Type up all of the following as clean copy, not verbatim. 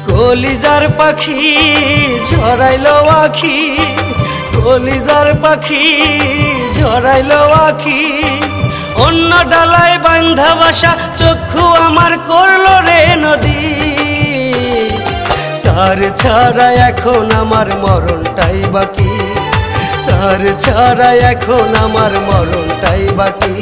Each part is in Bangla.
কলিজার পাখি ঝরাইলো আখি, কলিজার পাখি ঝরাইলো আখি, অন্য ডালায় বান্ধা বাসা চক্ষু আমার করলো রে নদী। তার ছাড়া এখন আমার মরণটাই বাকি, তার ছাড়া এখন আমার মরণটাই বাকি।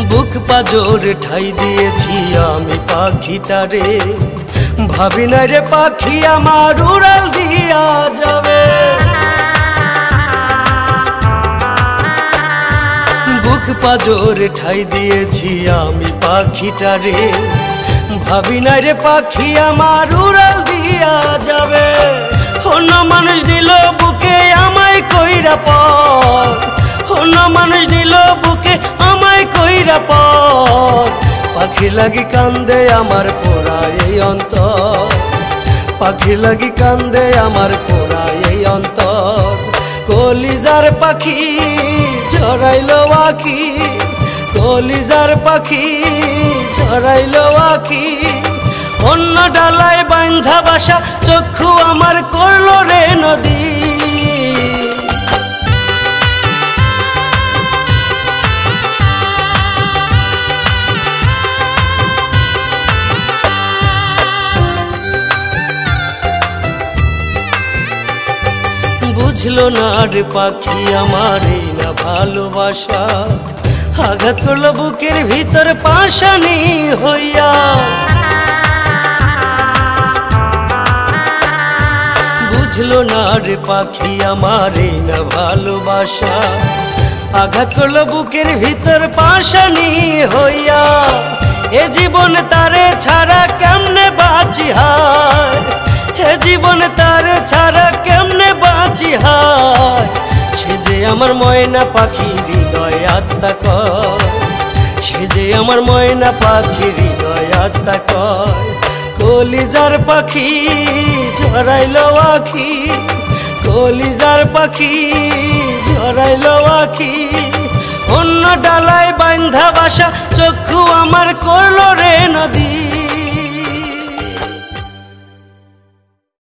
বুক পাজর ঠাই দিয়েছি আমি পাখিটারে, ভাবি না রে পাখি আমার উড়াল দিয়া যাবে। বুক পাজর ঠাই দিয়েছি আমি পাখিটারে, ভাবি না রে পাখি আমার উড়াল দিয়া যাবে। অন্য মানুষ দিল বুকে আমায় কইরা পর, অন্য মানুষ দিল বুকে আমায় কইরা পর। পাখি লাগি কান্দে আমার পোড়া এই অন্তর, পাখি লাগি কান্দে আমার পোড়া এই অন্তর। কলিজার পাখি ঝরাইলো আখি, কলিজার পাখি ঝরাইলো আখি, অন্য ডালায় বান্ধা বাসা চক্ষু আমার করলো রে নদী। বুঝলো না রে পাখি আমার এই না ভালোবাসা, আঘাত করলো বুকের ভিতর পাশানি হইয়া। বুঝলো না রে পাখি আমার এই না ভালোবাসা, আঘাত করলো বুকের ভিতর পাশানি হইয়া। এ জীবন তারে ছাড়া কেমনে বাঁচি হায়, এ জীবন তারে ছাড়া কেমনে বাঁচি হায়। সে যে আমার ময়না পাখি হৃদয় আত্মা কয়, সে যে আমার ময়না পাখি হৃদয় আত্মা কয়। কলিজার পাখি ঝরাইলো আখি, কলিজার পাখি ঝরাইলো আখি, অন্য ডালায় বান্ধা বাসা চক্ষু আমার করলো রে নদী।